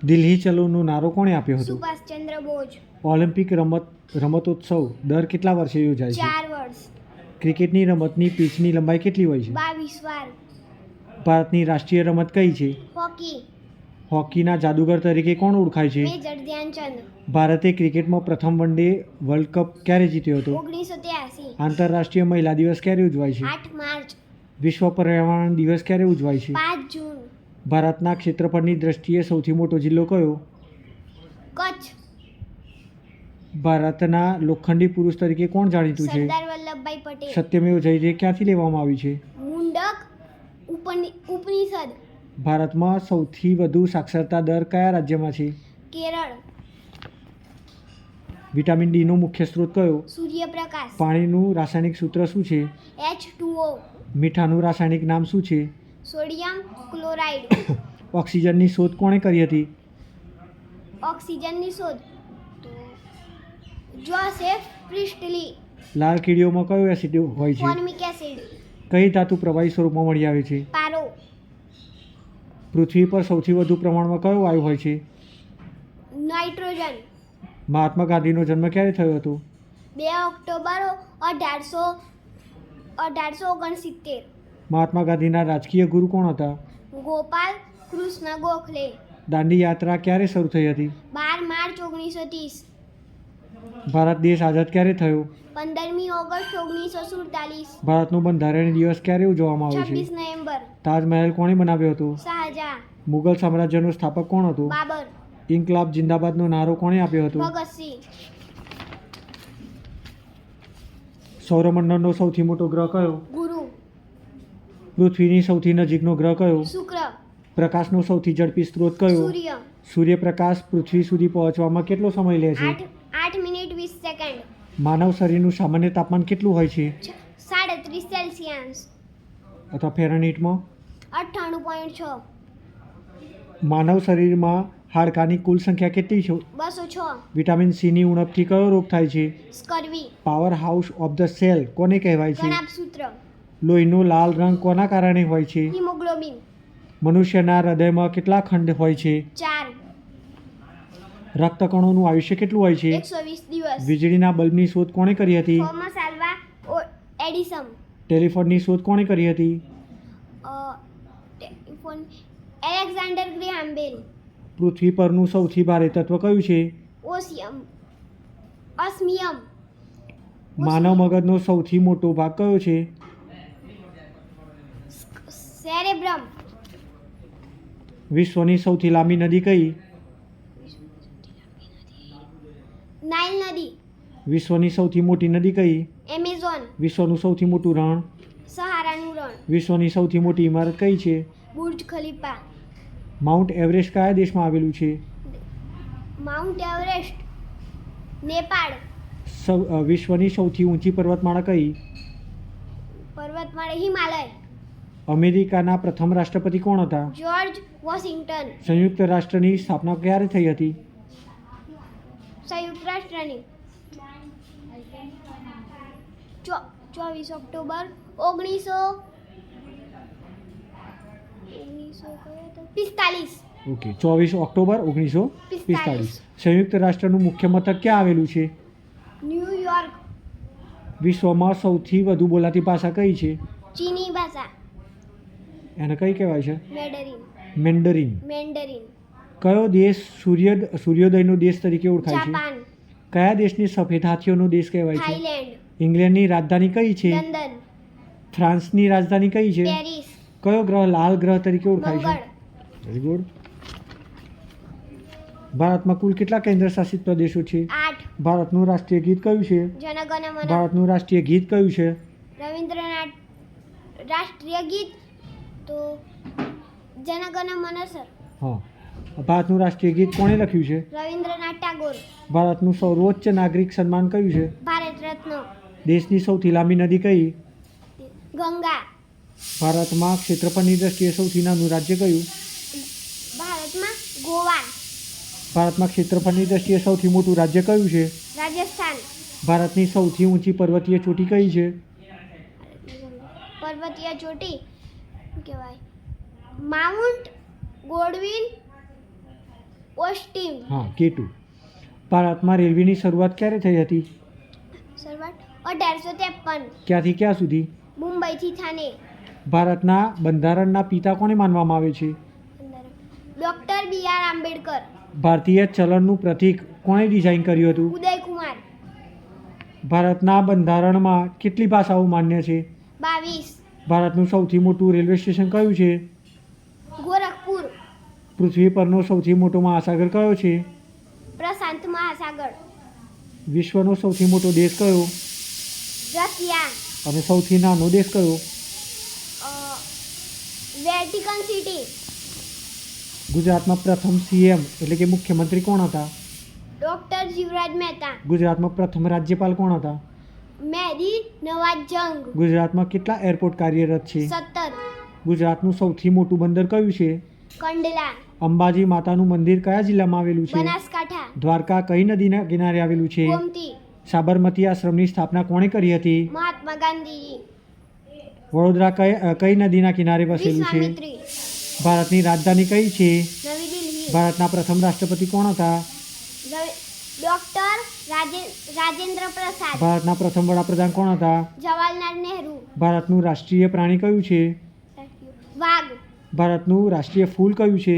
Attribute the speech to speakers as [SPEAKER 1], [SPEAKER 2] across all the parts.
[SPEAKER 1] દિલ્હી ચલોનો નારો કોણે આપ્યો હતો?
[SPEAKER 2] સુભાષચંદ્ર બોઝ.
[SPEAKER 1] ઓલિમ્પિક રમતોત્સવ દર કેટલા વર્ષે યોજાય છે?
[SPEAKER 2] 4 વર્ષ.
[SPEAKER 1] ક્રિકેટની રમતની પિચની લંબાઈ કેટલી હોય છે?
[SPEAKER 2] 22 વાર.
[SPEAKER 1] ભારતની રાષ્ટ્રીય રમત કઈ છે?
[SPEAKER 2] હોકી.
[SPEAKER 1] હોકીના જાદુગર તરીકે કોણ ઓળખાય છે?
[SPEAKER 2] મેજર ધ્યાનચંદ.
[SPEAKER 1] ભારતે ક્રિકેટમાં પ્રથમ વન ડે વર્લ્ડ કપ ક્યારે જીત્યો હતો?
[SPEAKER 2] 1983.
[SPEAKER 1] આંતરરાષ્ટ્રીય મહિલા દિવસ ક્યારે ઉજવાય છે?
[SPEAKER 2] 8 માર્ચ.
[SPEAKER 1] વિશ્વ પર્યાવરણ દિવસ ક્યારે ઉજવાય છે?
[SPEAKER 2] 5 જૂન.
[SPEAKER 1] ભારતના ક્ષેત્રફળની દ્રષ્ટિએ સૌથી મોટો જિલ્લો કયો?
[SPEAKER 2] કચ્છ.
[SPEAKER 1] ભારતના લોખંડી પુરુષ તરીકે કોણ જાણીતું છે?
[SPEAKER 2] સરદાર વલ્લભભાઈ પટેલ.
[SPEAKER 1] સત્યમેવ જયતે ક્યાંથી લેવામાં આવ્યું છે?
[SPEAKER 2] મુંડક ઉપનિષદ.
[SPEAKER 1] ભારતમાં સૌથી વધુ સાક્ષરતા દર કયા રાજ્યમાં છે?
[SPEAKER 2] કેરળ.
[SPEAKER 1] વિટામિન ડીનો મુખ્ય સ્ત્રોત કયો?
[SPEAKER 2] સૂર્યપ્રકાશ.
[SPEAKER 1] પાણીનું રાસાયણિક સૂત્ર શું છે?
[SPEAKER 2] H2O.
[SPEAKER 1] મીઠાનું રાસાયણિક નામ શું છે?
[SPEAKER 2] Sodium chloride.
[SPEAKER 1] ઓક્સિજનની શોધ કોણે કરી હતી?
[SPEAKER 2] ઓક્સિજનની શોધ તો જોસેફ પ્રિસ્ટલી.
[SPEAKER 1] લાલ કીડીઓમાં કયો એસિડ હોય છે?
[SPEAKER 2] Formic acid.
[SPEAKER 1] કઈ ધાતુ પ્રવાહી સ્વરૂપમાં મળી આવે છે?
[SPEAKER 2] પારો.
[SPEAKER 1] પૃથ્વી પર સૌથી વધુ પ્રમાણમાં કયો વાયુ હોય છે?
[SPEAKER 2] નાઇટ્રોજન.
[SPEAKER 1] મહાત્મા ગાંધીનો જન્મ ક્યારે થયો હતો?
[SPEAKER 2] 2 ઓક્ટોબર 1869.
[SPEAKER 1] મહાત્મા ગાંધીના રાજકીય ગુરુ કોણ હતા?
[SPEAKER 2] ગોપાલ કૃષ્ણ ગોખલે.
[SPEAKER 1] દાંડી યાત્રા ક્યારે શરૂ થઈ હતી?
[SPEAKER 2] 12 માર્ચ 1930.
[SPEAKER 1] ભારત દેશ આઝાદ ક્યારે થયો?
[SPEAKER 2] 15મી ઓગસ્ટ 1947.
[SPEAKER 1] ભારતનો બંધારણીય દિવસ ક્યારે ઉજવવામાં આવે છે?
[SPEAKER 2] 26 નવેમ્બર.
[SPEAKER 1] તાજમહેલ કોણે બનાવ્યો હતો?
[SPEAKER 2] શાહજહાં.
[SPEAKER 1] મુગલ સામ્રાજ્યનો સ્થાપક કોણ હતો?
[SPEAKER 2] બાબર.
[SPEAKER 1] ઇન્કલાબ જિંદાબાદનો નારો કોણે આપ્યો હતો?
[SPEAKER 2] ભગતસિંહ.
[SPEAKER 1] સૌરમંડળનો સૌથી મોટો ગ્રહ કયો?
[SPEAKER 2] ગુરુ.
[SPEAKER 1] પૃથ્વીની સૌથી નજીકનો ગ્રહ કયો?
[SPEAKER 2] શુક્ર.
[SPEAKER 1] પ્રકાશનો સૌથી ઝડપી સ્ત્રોત કયો?
[SPEAKER 2] સૂર્ય.
[SPEAKER 1] સૂર્યપ્રકાશ પૃથ્વી સુધી પહોંચવામાં કેટલો સમય લે છે?
[SPEAKER 2] 8 મિનિટ 20 સેકન્ડ.
[SPEAKER 1] માનવ શરીરનું સામાન્ય તાપમાન કેટલું હોય છે?
[SPEAKER 2] 37 સેલ્સિયસ.
[SPEAKER 1] અથવા ફેરનહીટમાં?
[SPEAKER 2] 98.6.
[SPEAKER 1] માનવ શરીરમાં હાડકાની કુલ સંખ્યા કેટલી છે?
[SPEAKER 2] 206.
[SPEAKER 1] વિટામિન સીની ઉણપથી કયો રોગ થાય છે?
[SPEAKER 2] Scurvy.
[SPEAKER 1] Power house of the cell કોને કહેવાય છે?
[SPEAKER 2] કણાભસૂત્ર.
[SPEAKER 1] લોહીનો લાલ રંગ કોના કારણે હોય છે?
[SPEAKER 2] હિમોગ્લોબિન.
[SPEAKER 1] મનુષ્યના હૃદયમાં કેટલા ખંડ હોય છે?
[SPEAKER 2] 4.
[SPEAKER 1] રક્તકણોનું આયુષ્ય કેટલું હોય છે?
[SPEAKER 2] 120 દિવસ.
[SPEAKER 1] વીજળીના બલ્બની શોધ કોણે કરી હતી?
[SPEAKER 2] Thomas Alva Edison.
[SPEAKER 1] ટેલિફોનની શોધ કોણે કરી હતી?
[SPEAKER 2] ટેલિફોન એલેક્ઝાન્ડર ગ્રેહામ બેલ.
[SPEAKER 1] પૃથ્વી પરનું સૌથી ભારે તત્વ કયું છે?
[SPEAKER 2] ઓસ્મિયમ.
[SPEAKER 1] માનવ મગજનો સૌથી મોટો ભાગ કયો છે?
[SPEAKER 2] સેરેબ્રમ.
[SPEAKER 1] વિશ્વની સૌથી લાંબી નદી કઈ?
[SPEAKER 2] નાઇલ નદી.
[SPEAKER 1] વિશ્વની સૌથી મોટી નદી કઈ?
[SPEAKER 2] એમેઝોન.
[SPEAKER 1] વિશ્વનું સૌથી મોટું રણ?
[SPEAKER 2] સહારાનું રણ.
[SPEAKER 1] વિશ્વની સૌથી મોટી ઇમારત કઈ છે?
[SPEAKER 2] Burj Khalifa.
[SPEAKER 1] માઉન્ટ એવરેસ્ટ કયા દેશમાં આવેલું છે?
[SPEAKER 2] Mount Everest Nepal.
[SPEAKER 1] વિશ્વની સૌથી ઊંચી પર્વતમાળા કઈ?
[SPEAKER 2] પર્વતમાળા હિમાલય.
[SPEAKER 1] અમેરિકાના પ્રથમ રાષ્ટ્રપતિ કોણ હતા?
[SPEAKER 2] George Washington.
[SPEAKER 1] સંયુક્ત રાષ્ટ્રની સ્થાપના ક્યારે થઈ હતી?
[SPEAKER 2] સંયુક્ત રાષ્ટ્રની 24 ઓક્ટોબર 1945.
[SPEAKER 1] Okay, 24 October 1945. સંયુક્ત રાષ્ટ્રનું મુખ્ય મથક ક્યાં આવેલું છે?
[SPEAKER 2] ન્યૂયોર્ક.
[SPEAKER 1] વિશ્વમાં સૌથી વધુ બોલાતી ભાષા કઈ છે?
[SPEAKER 2] ચીની ભાષા.
[SPEAKER 1] એને કઈ કહેવાય છે?
[SPEAKER 2] મેન્ડરીન.
[SPEAKER 1] મેન્ડરીન. કયો દેશ સૂર્યોદયનો દેશ તરીકે ઓળખાય છે?
[SPEAKER 2] જાપાન.
[SPEAKER 1] કયા દેશને સફેદ હાથીઓનો દેશ કહેવાય છે?
[SPEAKER 2] થાઈલેન્ડ.
[SPEAKER 1] ઇંગ્લેન્ડની રાજધાની કઈ છે?
[SPEAKER 2] લંડન.
[SPEAKER 1] ફ્રાન્સની રાજધાની કઈ છે?
[SPEAKER 2] પેરિસ.
[SPEAKER 1] કયો ગ્રહ લાલ ગ્રહ તરીકે ઓળખાય છે?
[SPEAKER 2] મંગળ.
[SPEAKER 1] Very good. ભારતમાં કુલ કેટલા કેન્દ્ર શાસિત પ્રદેશો છે?
[SPEAKER 2] 8.
[SPEAKER 1] ભારતનું રાષ્ટ્રીય ગીત કયું છે?
[SPEAKER 2] જનગણ મન.
[SPEAKER 1] ભારતનું રાષ્ટ્રીય ગીત કયું છે?
[SPEAKER 2] રવિન્દ્રનાથ. રાષ્ટ્રીય ગીત તો જનગણ મન સર.
[SPEAKER 1] હા. ભારતનું રાષ્ટ્રીય ગીત કોણે લખ્યું છે?
[SPEAKER 2] રવિન્દ્રનાથ ટાગોર.
[SPEAKER 1] ભારતનું સર્વોચ્ચ નાગરિક સન્માન કયું છે?
[SPEAKER 2] ભારત રત્ન.
[SPEAKER 1] દેશની સૌથી લાંબી નદી કઈ?
[SPEAKER 2] ગંગા.
[SPEAKER 1] ભારતમાં ક્ષેત્રફળની દ્રષ્ટિએ સૌથી નાનું રાજ્ય કયું?
[SPEAKER 2] ભારતમાં ગોવા.
[SPEAKER 1] ભારતમાં ક્ષેત્રફળની દ્રષ્ટિએ સૌથી મોટું રાજ્ય કયું છે?
[SPEAKER 2] રાજસ્થાન.
[SPEAKER 1] ભારતની સૌથી ઊંચી પર્વતીય ચોટી કઈ છે?
[SPEAKER 2] પર્વતીય ચોટી કહેવાય માઉન્ટ ગોડવિન ઓસ્ટિન
[SPEAKER 1] હા K2. ભારતમાં રેલવેની શરૂઆત ક્યારે થઈ હતી?
[SPEAKER 2] શરૂઆત 1853
[SPEAKER 1] ક્યાંથી ક્યાં સુધી?
[SPEAKER 2] મુંબઈથી થાને
[SPEAKER 1] ભારતના બંધારણના પિતા કોને માનવામાં આવે છે?
[SPEAKER 2] Doctor B.R. આંબેડકર
[SPEAKER 1] ભારતીય ચલણનું પ્રતીક કોણે ડિઝાઇન કર્યું હતું?
[SPEAKER 2] ઉદયકુમાર
[SPEAKER 1] ભારતના બંધારણમાં કેટલી ભાષાઓ માન્ય છે?
[SPEAKER 2] 22
[SPEAKER 1] ભારતનું સૌથી મોટું રેલવે સ્ટેશન કયું છે?
[SPEAKER 2] ગોરખપુર
[SPEAKER 1] પૃથ્વી પરનો સૌથી મોટો મહાસાગર કયો છે?
[SPEAKER 2] પ્રશાંત મહાસાગર
[SPEAKER 1] વિશ્વનો સૌથી મોટો દેશ કયો?
[SPEAKER 2] રશિયા
[SPEAKER 1] અને સૌથી નાનો દેશ કયો?
[SPEAKER 2] વેટિકન સિટી
[SPEAKER 1] ગુજરાતમાં પ્રથમ CM એટલે કે મુખ્યમંત્રી કોણ હતા?
[SPEAKER 2] ડોક્ટર જીવરાજ મહેતા
[SPEAKER 1] ગુજરાતમાં પ્રથમ રાજ્યપાલ કોણ હતા?
[SPEAKER 2] મહેદી નવાજ જંગ
[SPEAKER 1] ગુજરાતમાં કેટલા એરપોર્ટ કાર્યરત છે?
[SPEAKER 2] 17
[SPEAKER 1] ગુજરાતનું સૌથી મોટું બંદર કયું છે?
[SPEAKER 2] કંડલા
[SPEAKER 1] અંબાજી માતાનું મંદિર કયા જિલ્લામાં આવેલું છે?
[SPEAKER 2] બનાસકાંઠા
[SPEAKER 1] દ્વારકા કઈ નદીના કિનારે આવેલું છે?
[SPEAKER 2] ગોમતી
[SPEAKER 1] સાબરમતી આશ્રમની સ્થાપના કોણે કરી હતી?
[SPEAKER 2] મહાત્મા ગાંધીજી
[SPEAKER 1] વડોદરા કઈ નદીના કિનારે વસેલું છે?
[SPEAKER 2] વિશ્વામિત્રી
[SPEAKER 1] ભારતની રાજધાની કઈ છે?
[SPEAKER 2] નવી દિલ્હી
[SPEAKER 1] ભારતના પ્રથમ રાષ્ટ્રપતિ કોણ હતા?
[SPEAKER 2] ડોક્ટર રાજેન્દ્ર પ્રસાદ
[SPEAKER 1] ભારતના પ્રથમ વડાપ્રધાન કોણ હતા?
[SPEAKER 2] જવાહરલાલ નહેરુ
[SPEAKER 1] ભારતનું રાષ્ટ્રીય પ્રાણી કયું છે?
[SPEAKER 2] વાઘ
[SPEAKER 1] ભારતનું રાષ્ટ્રીય ફૂલ કયું છે?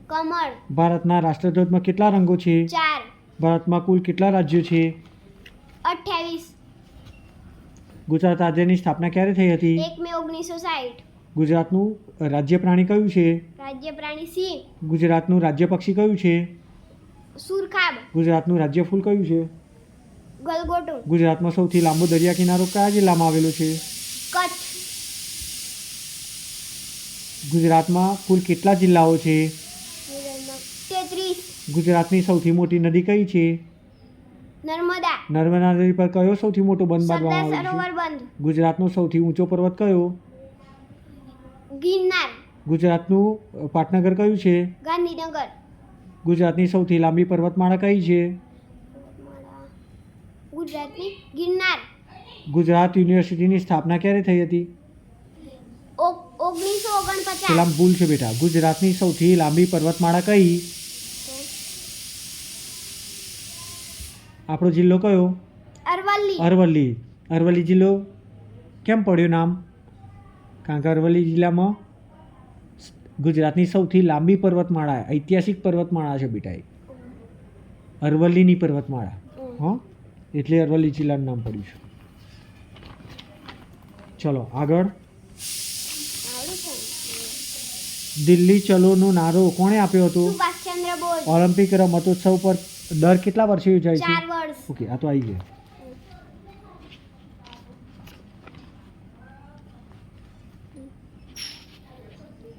[SPEAKER 2] કમળ
[SPEAKER 1] ભારતના રાષ્ટ્રધ્વજમાં કેટલા રંગો છે?
[SPEAKER 2] 4
[SPEAKER 1] ભારતમાં કુલ કેટલા રાજ્યો છે?
[SPEAKER 2] 28
[SPEAKER 1] ગુજરાત રાજ્યની સ્થાપના ક્યારે થઈ હતી?
[SPEAKER 2] 1 મે 1960
[SPEAKER 1] ગુજરાતનું રાજ્ય પ્રાણી કયું છે?
[SPEAKER 2] રાજ્ય પ્રાણી સિંહ
[SPEAKER 1] ગુજરાતનું રાજ્ય પક્ષી કયું છે?
[SPEAKER 2] સુરખાબ
[SPEAKER 1] ગુજરાતનું રાજ્ય ફૂલ કયું છે?
[SPEAKER 2] ગલગોટો
[SPEAKER 1] ગુજરાતમાં સૌથી લાંબો દરિયા કિનારો કયા જિલ્લામાં આવેલો છે?
[SPEAKER 2] કચ્છ
[SPEAKER 1] ગુજરાતમાં કુલ કેટલા જિલ્લાઓ છે?
[SPEAKER 2] 33
[SPEAKER 1] ગુજરાતની સૌથી મોટી નદી કઈ છે?
[SPEAKER 2] નર્મદા
[SPEAKER 1] નર્મદા નદી પર કયો સૌથી મોટો બંધ
[SPEAKER 2] સરદાર
[SPEAKER 1] બાંધવામાં આવ્યો
[SPEAKER 2] સરોવર
[SPEAKER 1] છે?
[SPEAKER 2] બંધ
[SPEAKER 1] ગુજરાતનો સૌથી ઊંચો પર્વત કયો?
[SPEAKER 2] ગિરનાર
[SPEAKER 1] ગુજરાતનું પાટનગર કયું છે?
[SPEAKER 2] ગાંધીનગર
[SPEAKER 1] ગુજરાતની સૌથી લાંબી પર્વતમાળા કઈ છે?
[SPEAKER 2] ગુજરાતની ગિરનાર
[SPEAKER 1] ગુજરાત યુનિવર્સિટીની સ્થાપના ક્યારે થઈ હતી?
[SPEAKER 2] 1949
[SPEAKER 1] પેલા ભૂલ છે બેટા. ગુજરાતની સૌથી લાંબી પર્વતમાળા કઈ? આપણો જિલ્લો કયો?
[SPEAKER 2] અરવલ્લી
[SPEAKER 1] અરવલ્લી. અરવલ્લી જિલ્લો કેમ પડ્યો નામ? કારણ કે અરવલ્લી જિલ્લામાં ગુજરાતની સૌથી લાંબી પર્વતમાળા ઐતિહાસિક પર્વતમાળા છે બેટા. અરવલ્લીની પર્વતમાળા હા એટલે અરવલ્લી જિલ્લાનું નામ પડ્યું છે. ચલો આગળ. દિલ્હી ચલોનો નારો કોણે આપ્યો હતો?
[SPEAKER 2] સુભાષચંદ્ર બોઝ
[SPEAKER 1] ઓલિમ્પિક રમતોત્સવ પર દર કેટલા વર્ષે યોજાય છે?
[SPEAKER 2] 4 વર્ષ
[SPEAKER 1] ઓકે આ તો આવી ગયા.